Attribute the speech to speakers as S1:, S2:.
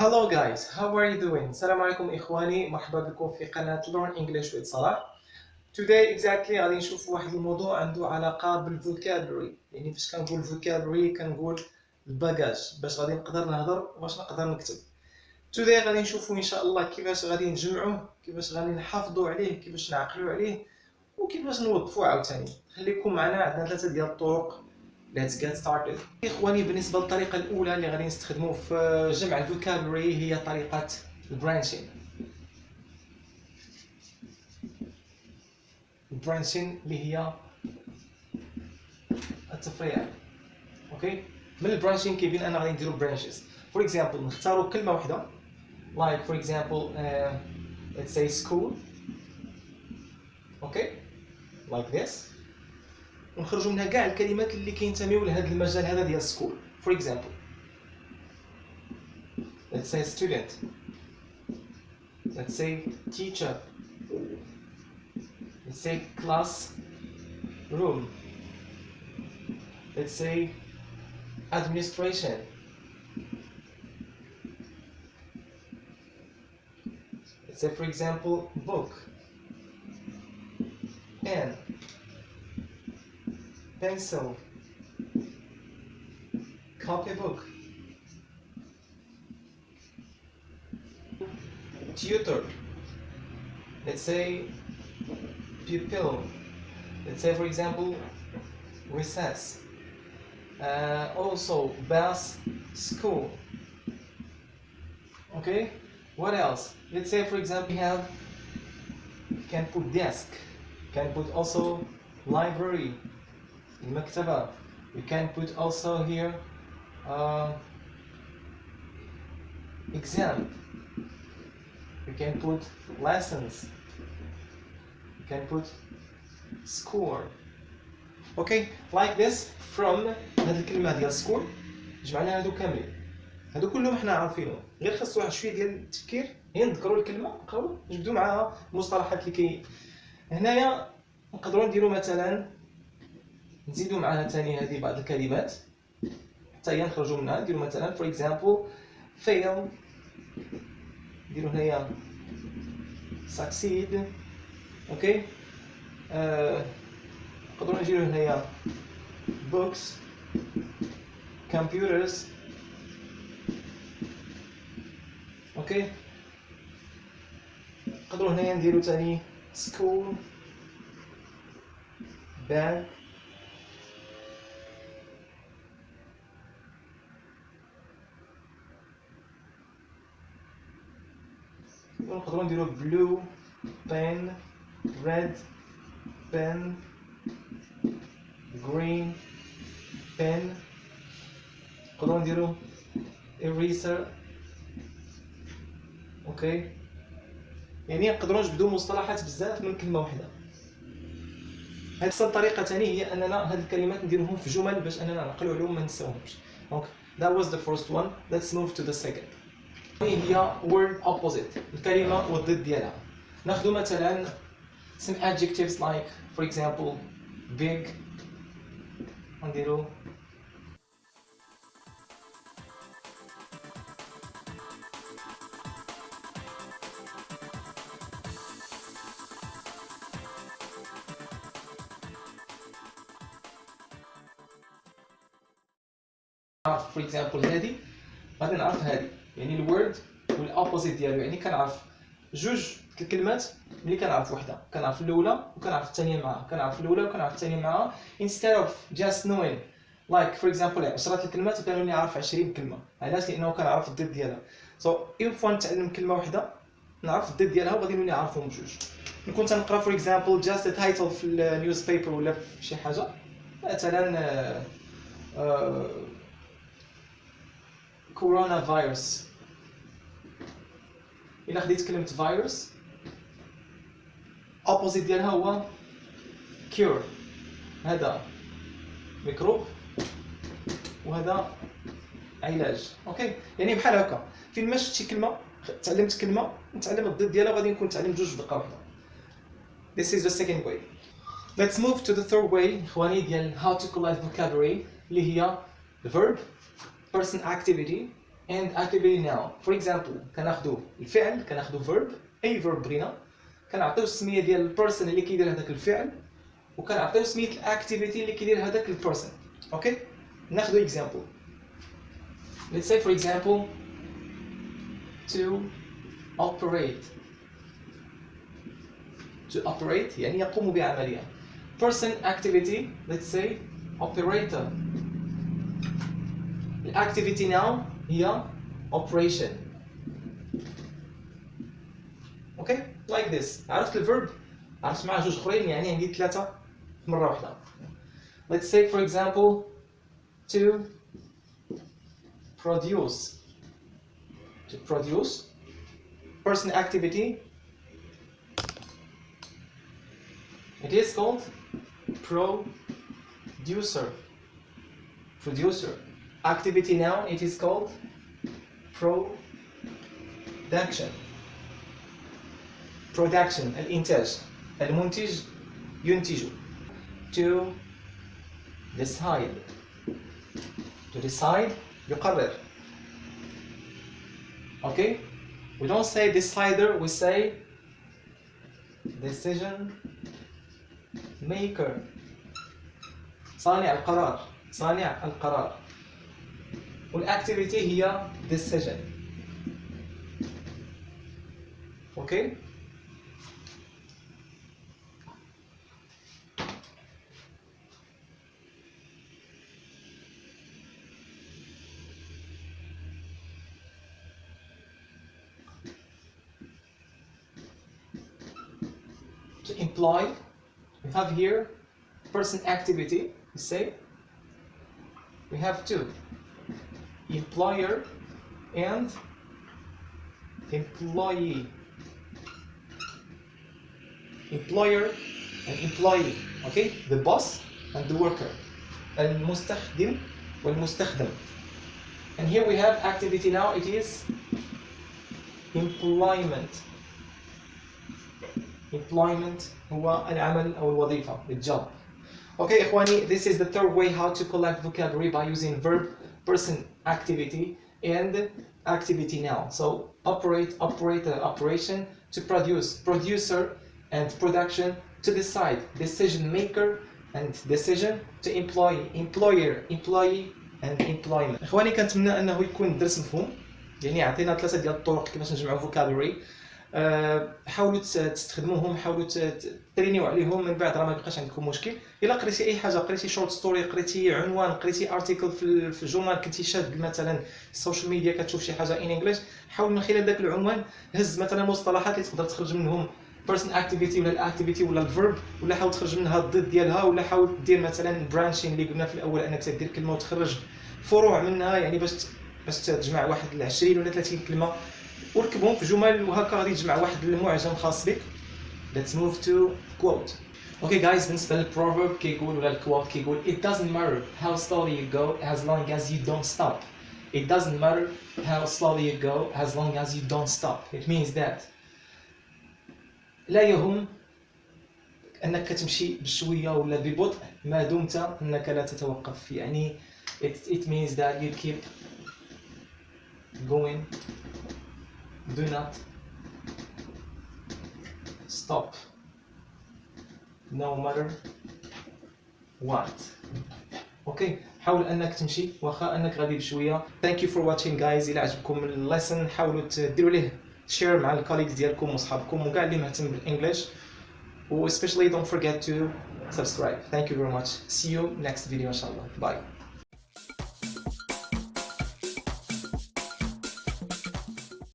S1: Hello guys, how are you doing? السلام عليكم إخواني، مرحبا بكم في قناة Learn English with صلاح. Today exactly غادي نشوفوا واحد الموضوع عنده علاقة بالفوكابولري، يعني فاش كنقول vocabulary كنقول الباجاج باش غادي نقدر نهضر واش نقدر نكتب. Today غادي نشوفوا إن شاء الله كيفاش غادي نجمعوه، كيفاش غادي نحافظوا عليه، كيفاش نعقلوا عليه وكيفاش نوظفوه عاوتاني. خليكم معنا، عندنا 3 ديال الطرق. Let's get started. إخواني، بالنسبة للطريقة الأولى اللي غادي نستخدموه في جمع الفوكابولري هي طريقة البرانشين. البرانشين اللي هي التفريع. اوكي، من البرانشين كيبين أنا غادي نديرو برانشز. For example نختارو كلمة واحدة. Like for example let's say school. Okay, like this. ونخرجوا منها كاع الكلمات اللي كينتميو لهذا المجال هذا ديال سكول. For example let's say student, let's say teacher, let's say class room, let's say administration, let's say for example book, pen, pencil, copybook, tutor, let's say pupil, let's say for example recess, also bus, school. Okay, what else? Let's say for example we have, can put desk, can put also library, المكتبة. We can put also here exam. We can put lessons. We can put score. Okay, like this. From هذه الكلمة ديال سكول جمعنا هادو كاملين. هادو كلهم حنا عارفينهم، غير خاص واحد شوية ديال التفكير، هي نذكروا الكلمة نقراو نجبدوا معاها المصطلحات اللي هنايا. نقدروا نديروا مثلا نزيدوا معها ثاني هذه بعض الكلمات حتى هي نخرجوا منها. نديروا مثلا for example fail، نديروا هنايا succeed. اوكي، نقدروا نديروا هنايا books, computers. اوكي، نقدروا هنايا نديروا ثاني school, bag. نقدروا نديرو blue pen, red pen, green pen. نقدروا نديرو eraser. اوكي، يعني نقدروا نجبدوا مصطلحات بزاف من كلمه واحده. هذه الطريقه ثاني هي اننا هذه الكلمات نديروهم في جمل باش اننا نعقلوا عليهم ما ننساوهمش. دونك that was the first one. Let's move to the second. هي word opposite، الكلمة والضد ديالها. ناخذ مثلا some adjectives like for example big، نديرو for example هذه غادي نعرف هذه، يعني الورد والاوبوزيت ديالو، يعني كنعرف جوج الكلمات ملي كنعرف وحده، كنعرف الاولى وكنعرف الثانيه معاها، كنعرف الاولى وكنعرف الثانيه معاها. instead of just knowing like for example 10 الكلمات كانوا نعرف 20 كلمه. علاش؟ لانه كنعرف الضد ديالها. so if نتعلم كلمه وحده نعرف الضد ديالها وغادي نولي نعرفهم بجوج. نكون تنقرا for example just a title في النيوز بيبر ولا في شي حاجه، مثلا كورونا فيروس. إلا خديت كلمة فيروس opposite ديالها هو cure، هذا ميكروب وهذا علاج. اوكي، يعني بحال هكا فين ما شفتي كلمة تعلمت كلمة نتعلم الضد ديالها وغادي نكون نتعلم جوج في دقة واحدة. This is the second way. Let's move to the third way إخواني ديال how to collect vocabulary اللي هي the verb, person activity and activity now. For example كناخدو الفعل، كناخدو verb، اي verb بغينا، كنعطيو السميه ديال البيرسون اللي كيدير هذاك الفعل، وكنعطيو سميه الاكتيفيتي اللي كيدير هذاك البيرسون. اوكي ناخدو example. Let's say for example to operate. To operate يعني يقوم بعملية. Person activity, let's say operator. The activity now هي operation. Okay, like this. عرفت الverb؟ عرفت معاه جوج اخرين يعني عندي ثلاثة في مرة واحدة. Let's say for example to produce. To produce. Person activity. It is called producer. Producer. Activity now it is called production. Production الإنتاج. المنتج ينتج. To decide. To decide يقرر. Okay? We don't say decider, we say decision maker. صانع القرار. صانع القرار. والactivity هي decision. Okay? To employ, we have here person activity, you say. We have two, employer and employee. Employer and employee, okay? The boss and the worker. المستخدم والمستخدم. And here we have activity now, it is employment. Employment هو العمل أو الوظيفة, the job. Okay إخواني, this is the third way how to collect vocabulary by using verb, person, activity, and activity now. So operate, operator, operation, to produce, producer, and production, to decide, decision maker, and decision, to employ, employer, employee, and employment. إخواني كنتمنى أنه يكون الدرس مفهوم. يعني عطينا ثلاثة ديال الطرق كيفاش نجمعوا vocabulary. حاولوا تستخدموهم، حاولوا ترينيو عليهم، من بعد راه ما يبقاش عندكم مشكل. الا قريتي اي حاجه، قريتي شورت ستوري، قريتي عنوان، قريتي ارتيكل في الجورنال، كنتي شاد مثلا السوشيال ميديا كتشوف شي حاجه ان انجلش، حاول من خلال ذاك العنوان هز مثلا مصطلحات اللي تقدر تخرج منهم بيرسون اكتيفيتي ولا الاكتيفيتي ولا الفيرب، ولا حاول تخرج منها الضد ديالها، ولا حاول دير مثلا برانشين اللي قلنا في الاول انك تدير كلمه وتخرج فروع منها، يعني باش تجمع واحد 20 ولا 30 كلمه وركبهم في جمل، وهكا غادي تجمع واحد المعجم خاص بك. Let's move to quote. Okay guys, بالنسبة للproverb كيقول ولا الquote كيقول it doesn't matter how slowly you go as long as you don't stop. It doesn't matter how slowly you go as long as you don't stop. It means that لا يهم أنك تمشي بشوية ولا ببطء ما دمت أنك لا تتوقف. يعني it means that you keep going. Do not stop no matter what. اوكي حاول انك تمشي واخا انك غادي بشويه. Thank you for watching guys. الى عجبكم الليسن حاولوا ديروا ليه شير مع الكوليجز ديالكم وصحابكم وكاع اللي مهتم بالانجلش، و especially don't forget to subscribe. Thank you very much. See you next video ان شاء الله. Bye.